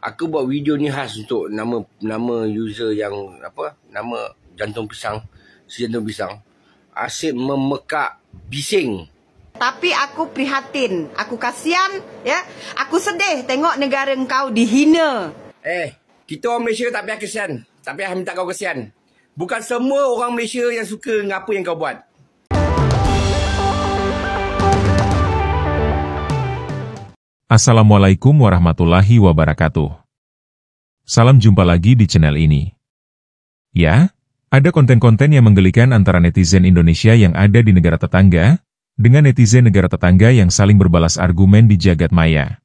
Aku buat video ni khas untuk nama user yang nama jantung pisang, si jantung pisang. Asyik memekak bising. Tapi aku prihatin, aku kasihan, ya. Aku sedih tengok negara engkau dihina. Kita orang Malaysia tak payah kesian. Tak payah minta kau kesian. Bukan semua orang Malaysia yang suka dengan apa yang kau buat. Assalamualaikum warahmatullahi wabarakatuh. Salam jumpa lagi di channel ini. Ya, ada konten-konten yang menggelikan antara netizen Indonesia yang ada di negara tetangga, dengan netizen negara tetangga yang saling berbalas argumen di jagat maya.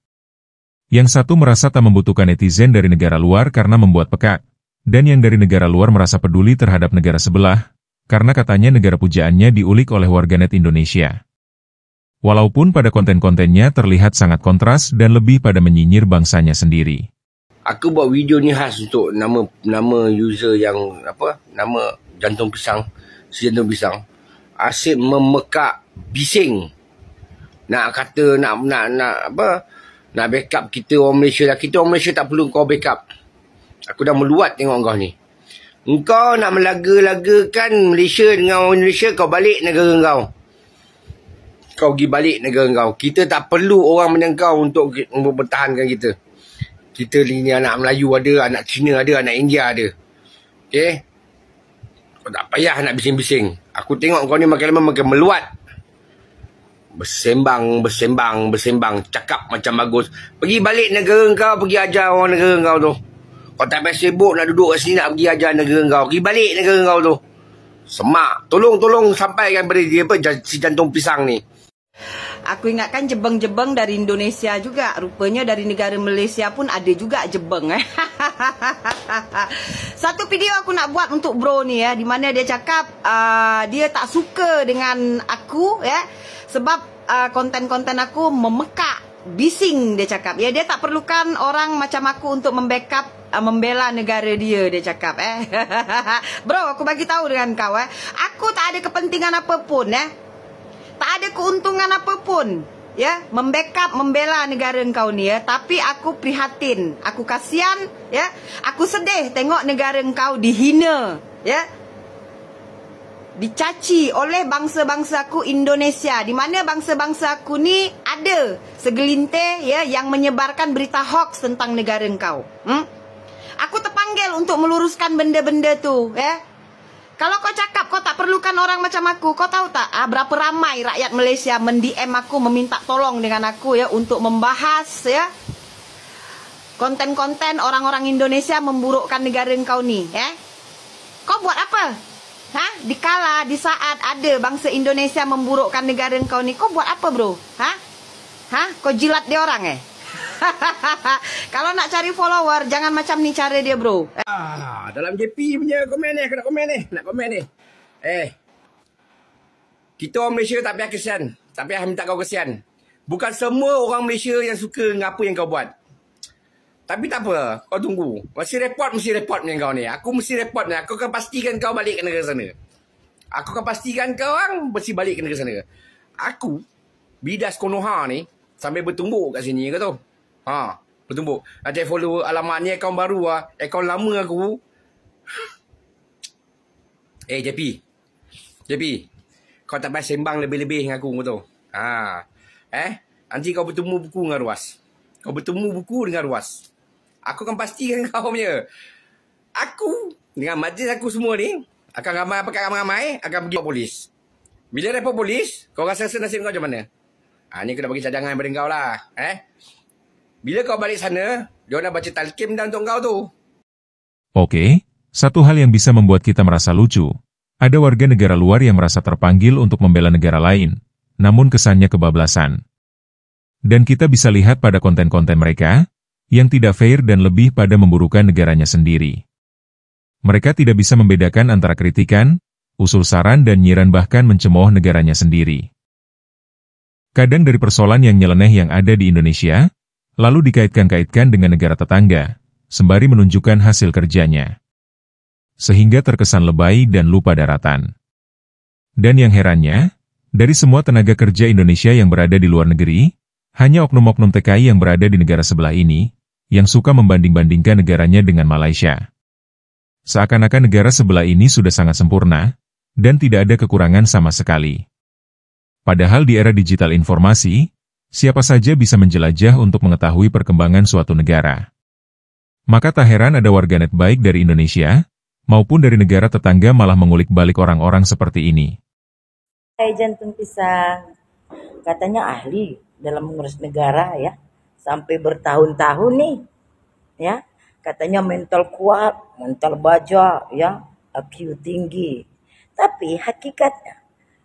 Yang satu merasa tak membutuhkan netizen dari negara luar karena membuat pekak, dan yang dari negara luar merasa peduli terhadap negara sebelah, karena katanya negara pujaannya diulik oleh warganet Indonesia. Walaupun pada konten-kontennya terlihat sangat kontras dan lebih pada menyinyir bangsanya sendiri. Aku buat video ni khas untuk nama user yang nama jantung pisang, si jantung pisang. Asyik memekak bising. Nak kata nak backup kita orang Malaysia lah. Kita orang Malaysia tak perlu kau backup. Aku dah meluat tengok kau ni. Engkau nak melaga-lagakan Malaysia dengan orang Indonesia, kau balik negara kau. Kau pergi balik negara kau. Kita tak perlu orang macam kau untuk mempertahankan kita. Kita ni anak Melayu ada, anak Cina ada, anak India ada. Okay? Kau tak payah nak bising-bising. Aku tengok kau ni makin lama makin meluat. Bersembang. Cakap macam bagus. Pergi balik negara kau, pergi ajar orang negara kau tu. Kau tak payah sibuk nak duduk kat sini nak pergi ajar negara kau. Pergi balik negara kau tu. Semak. Tolong sampaikan pada dia si jantung pisang ni. Aku ingatkan jebeng-jebeng dari Indonesia juga. Rupanya dari negara Malaysia pun ada juga jebeng. Satu video aku nak buat untuk bro ni ya, di mana dia cakap dia tak suka dengan aku ya, sebab konten-konten aku memekak, bising dia cakap. Ya, dia tak perlukan orang macam aku untuk membackup membela negara dia cakap Bro, aku bagi tahu dengan kau aku tak ada kepentingan apapun tak ada keuntungan apapun ya membackup membela negara engkau ni ya, tapi aku prihatin, aku kasihan ya, aku sedih tengok negara engkau dihina ya, dicaci oleh bangsa-bangsa aku Indonesia, di mana bangsa-bangsa aku ni ada segelintir ya yang menyebarkan berita hoax tentang negara engkau. Aku terpanggil untuk meluruskan benda-benda tu ya. Kalau kau cakap kau tak perlukan orang macam aku, kau tahu tak berapa ramai rakyat Malaysia men-DM aku meminta tolong dengan aku ya untuk membahas ya konten-konten orang-orang Indonesia memburukkan negara engkau ni ya. Kau buat apa? Di saat ada bangsa Indonesia memburukkan negara engkau ni, kau buat apa bro? Kau jilat dia orang Kalau nak cari follower, jangan macam ni cara dia bro. Dalam JP punya komen ni, aku nak komen ni. Kita orang Malaysia tak payah kesian. Tak payah minta kau kesian. Bukan semua orang Malaysia yang suka dengan apa yang kau buat. Tapi tak apa, kau tunggu. Mesti report macam kau ni. Aku mesti report ni. Aku akan pastikan kau balik ke negara sana. Aku akan pastikan kau orang mesti balik ke negara sana. Aku, bidas Konoha ni, sambil bertumbuk kat sini ke tu. Bertumbuk. Ada follow, alamak ni akaun baru akaun lama aku. JP. Kau tak payah sembang lebih-lebih dengan aku tu. Nanti kau bertemu buku dengan Ruas. Aku akan pastikan kau punya. Aku dengan majlis aku semua ni akan ramai akan pergi polis. Bila report polis, kau rasa nasib kau macam mana? Ni aku dah bagi cadangan pada kau lah. Bila kau balik sana, dia nak baca talqin dah untuk kau tu. Oke, satu hal yang bisa membuat kita merasa lucu. Ada warga negara luar yang merasa terpanggil untuk membela negara lain, namun kesannya kebablasan. Dan kita bisa lihat pada konten-konten mereka, yang tidak fair dan lebih pada memburukan negaranya sendiri. Mereka tidak bisa membedakan antara kritikan, usul saran dan nyiran bahkan mencemooh negaranya sendiri. Kadang dari persoalan yang nyeleneh yang ada di Indonesia, lalu dikait-kaitkan dengan negara tetangga, sembari menunjukkan hasil kerjanya. Sehingga terkesan lebay dan lupa daratan. Dan yang herannya, dari semua tenaga kerja Indonesia yang berada di luar negeri, hanya oknum-oknum TKI yang berada di negara sebelah ini, yang suka membanding-bandingkan negaranya dengan Malaysia. Seakan-akan negara sebelah ini sudah sangat sempurna, dan tidak ada kekurangan sama sekali. Padahal di era digital informasi, siapa saja bisa menjelajah untuk mengetahui perkembangan suatu negara. Maka tak heran ada warganet baik dari Indonesia, maupun dari negara tetangga malah mengulik balik orang-orang seperti ini. Jantung pisang, katanya ahli dalam mengurus negara ya, sampai bertahun-tahun nih, ya. Katanya mental kuat, mental baja, ya, IQ tinggi. Tapi hakikatnya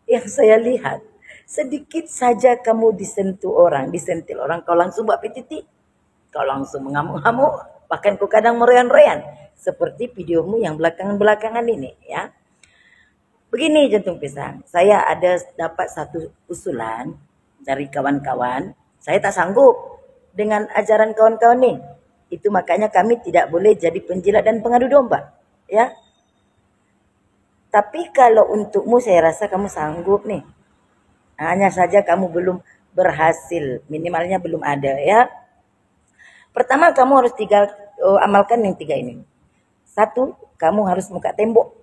yang saya lihat, sedikit saja kamu disentil orang, kau langsung buat PTT, kau langsung mengamuk-ngamuk, bahkan kau kadang meroyan-royan, seperti videomu yang belakangan-belakangan ini, ya. Begini jantung pisang, saya ada dapat satu usulan dari kawan-kawan, saya tak sanggup dengan ajaran kawan-kawan nih. Itu makanya kami tidak boleh jadi penjilat dan pengadu domba, ya. Tapi kalau untukmu saya rasa kamu sanggup nih. Hanya saja kamu belum berhasil, minimalnya belum ada, ya. Pertama kamu harus amalkan yang 3 ini. 1, kamu harus muka tembok,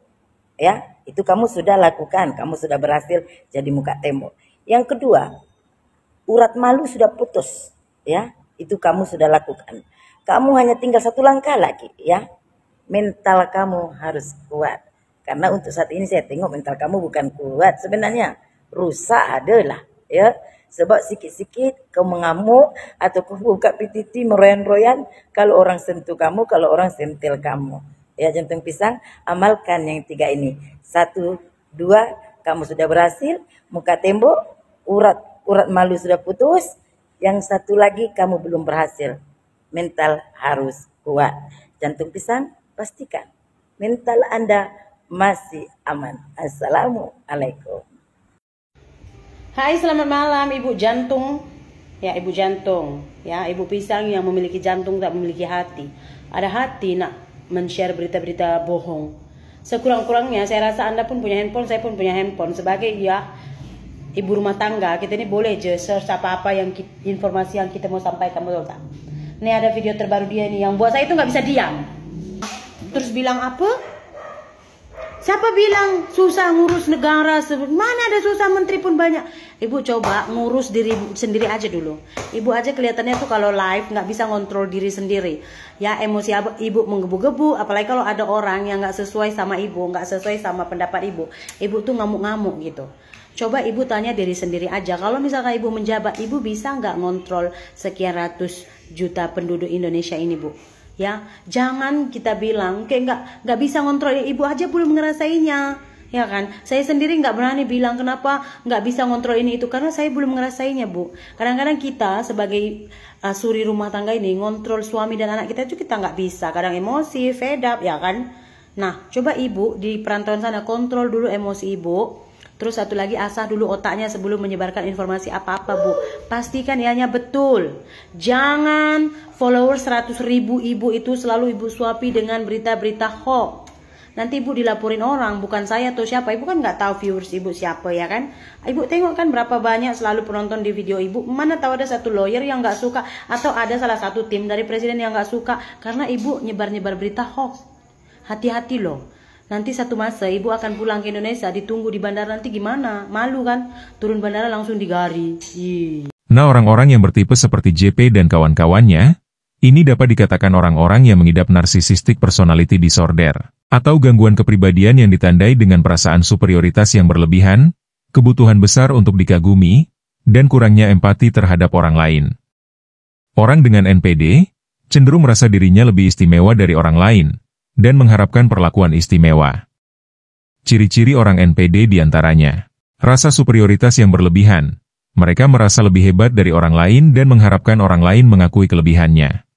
ya. Itu kamu sudah lakukan, kamu sudah berhasil jadi muka tembok. Yang kedua, urat malu sudah putus, ya. Itu kamu sudah lakukan. Kamu hanya tinggal 1 langkah lagi, ya. Mental kamu harus kuat. Karena untuk saat ini saya tengok mental kamu bukan kuat. Sebenarnya rusak adalah, ya. Sebab sikit-sikit kau mengamuk atau kau buka PTT meroyan-royan kalau orang sentuh kamu, kalau orang sentil kamu. Ya jantung pisang, amalkan yang 3 ini. 1, 2, kamu sudah berhasil, muka tembok, urat malu sudah putus. Yang 1 lagi kamu belum berhasil. Mental harus kuat. Jantung pisang, pastikan mental Anda masih aman. Assalamualaikum. Hai, selamat malam Ibu Jantung. Ya, Ibu Jantung. Ya, Ibu Pisang yang memiliki jantung tak memiliki hati. Ada hati nak men-share berita-berita bohong. Sekurang-kurangnya saya rasa Anda pun punya handphone, saya pun punya handphone. Sebagai ya ibu rumah tangga, kita ini boleh je search apa-apa yang informasi yang kita mau sampaikan, betul tak? Ini ada video terbaru dia nih yang buat saya itu nggak bisa diam. Terus bilang apa? Siapa bilang susah ngurus negara? Mana ada susah, menteri pun banyak. Ibu coba ngurus diri sendiri aja dulu. Ibu aja kelihatannya tuh kalau live nggak bisa ngontrol diri sendiri. Ya emosi ibu menggebu-gebu. Apalagi kalau ada orang yang nggak sesuai sama ibu, nggak sesuai sama pendapat ibu. Ibu tuh ngamuk-ngamuk gitu. Coba ibu tanya diri sendiri aja. Kalau misalkan ibu menjabat, ibu bisa nggak ngontrol sekian ratus juta penduduk Indonesia ini, Bu? Ya, jangan kita bilang kayak nggak bisa ngontrol. Ibu aja belum ngerasainnya, ya kan? Saya sendiri nggak berani bilang kenapa nggak bisa ngontrol ini itu karena saya belum ngerasainnya, Bu. Kadang-kadang kita sebagai suri rumah tangga ini ngontrol suami dan anak kita itu kita nggak bisa. Kadang emosi, fed up, ya kan? Nah, coba ibu di perantauan sana kontrol dulu emosi ibu. Terus satu lagi, asah dulu otaknya sebelum menyebarkan informasi apa-apa, Bu. Pastikan ianya betul. Jangan followers 100.000 ibu itu selalu ibu suapi dengan berita-berita hoax. Nanti ibu dilaporin orang, bukan saya atau siapa. Ibu kan nggak tahu viewers ibu siapa, ya kan? Ibu tengok kan berapa banyak selalu penonton di video ibu. Mana tahu ada satu lawyer yang nggak suka, atau ada salah satu tim dari presiden yang nggak suka karena ibu nyebar-nyebar berita hoax. Hati-hati loh. Nanti satu masa ibu akan pulang ke Indonesia, ditunggu di bandara nanti gimana? Malu kan? Turun bandara langsung digari. Nah, orang-orang yang bertipe seperti JP dan kawan-kawannya, ini dapat dikatakan orang-orang yang mengidap narcissistic personality disorder, atau gangguan kepribadian yang ditandai dengan perasaan superioritas yang berlebihan, kebutuhan besar untuk dikagumi, dan kurangnya empati terhadap orang lain. Orang dengan NPD cenderung merasa dirinya lebih istimewa dari orang lain, dan mengharapkan perlakuan istimewa. Ciri-ciri orang NPD diantaranya, rasa superioritas yang berlebihan. Mereka merasa lebih hebat dari orang lain dan mengharapkan orang lain mengakui kelebihannya.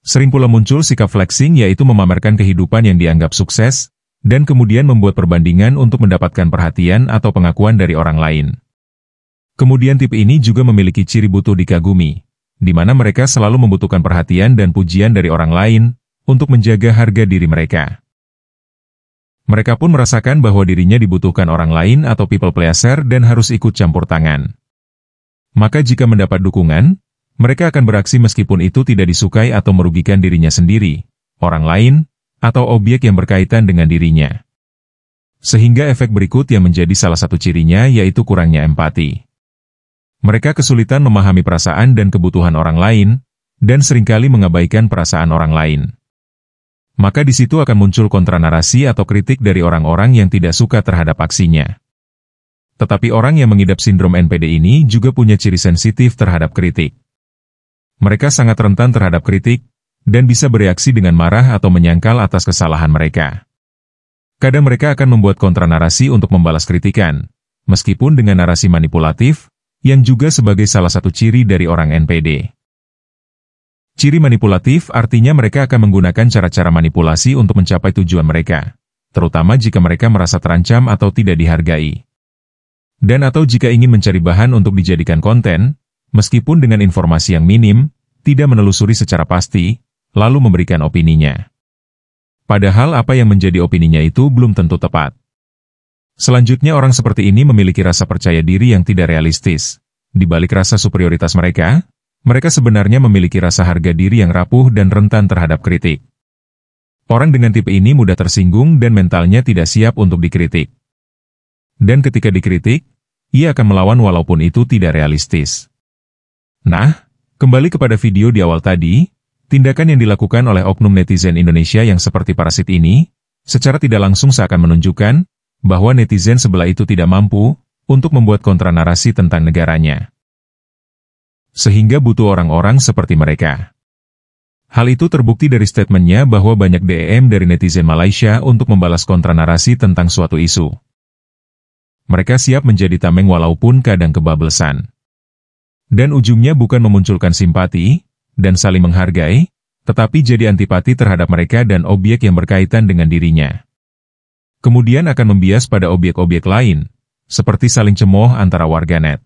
Sering pula muncul sikap flexing, yaitu memamerkan kehidupan yang dianggap sukses, dan kemudian membuat perbandingan untuk mendapatkan perhatian atau pengakuan dari orang lain. Kemudian tipe ini juga memiliki ciri butuh dikagumi, di mana mereka selalu membutuhkan perhatian dan pujian dari orang lain, untuk menjaga harga diri mereka. Mereka pun merasakan bahwa dirinya dibutuhkan orang lain atau people pleaser dan harus ikut campur tangan. Maka jika mendapat dukungan, mereka akan beraksi meskipun itu tidak disukai atau merugikan dirinya sendiri, orang lain, atau objek yang berkaitan dengan dirinya. Sehingga efek berikut yang menjadi salah satu cirinya yaitu kurangnya empati. Mereka kesulitan memahami perasaan dan kebutuhan orang lain, dan seringkali mengabaikan perasaan orang lain. Maka di situ akan muncul kontranarasi atau kritik dari orang-orang yang tidak suka terhadap aksinya. Tetapi orang yang mengidap sindrom NPD ini juga punya ciri sensitif terhadap kritik. Mereka sangat rentan terhadap kritik, dan bisa bereaksi dengan marah atau menyangkal atas kesalahan mereka. Kadang mereka akan membuat kontranarasi untuk membalas kritikan, meskipun dengan narasi manipulatif, yang juga sebagai salah satu ciri dari orang NPD. Ciri manipulatif artinya mereka akan menggunakan cara-cara manipulasi untuk mencapai tujuan mereka, terutama jika mereka merasa terancam atau tidak dihargai. Dan atau jika ingin mencari bahan untuk dijadikan konten, meskipun dengan informasi yang minim, tidak menelusuri secara pasti, lalu memberikan opininya. Padahal apa yang menjadi opininya itu belum tentu tepat. Selanjutnya orang seperti ini memiliki rasa percaya diri yang tidak realistis. Di balik rasa superioritas mereka sebenarnya memiliki rasa harga diri yang rapuh dan rentan terhadap kritik. Orang dengan tipe ini mudah tersinggung dan mentalnya tidak siap untuk dikritik. Dan ketika dikritik, ia akan melawan walaupun itu tidak realistis. Nah, kembali kepada video di awal tadi, tindakan yang dilakukan oleh oknum netizen Indonesia yang seperti parasit ini, secara tidak langsung seakan menunjukkan bahwa netizen sebelah itu tidak mampu untuk membuat kontranarasi tentang negaranya. Sehingga butuh orang-orang seperti mereka. Hal itu terbukti dari statementnya bahwa banyak DM dari netizen Malaysia untuk membalas kontranarasi tentang suatu isu. Mereka siap menjadi tameng walaupun kadang kebablasan. Dan ujungnya bukan memunculkan simpati dan saling menghargai, tetapi jadi antipati terhadap mereka dan objek yang berkaitan dengan dirinya. Kemudian akan membias pada objek-objek lain, seperti saling cemooh antara warganet.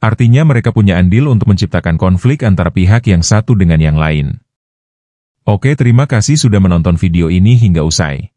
Artinya mereka punya andil untuk menciptakan konflik antara pihak yang satu dengan yang lain. Oke, terima kasih sudah menonton video ini hingga usai.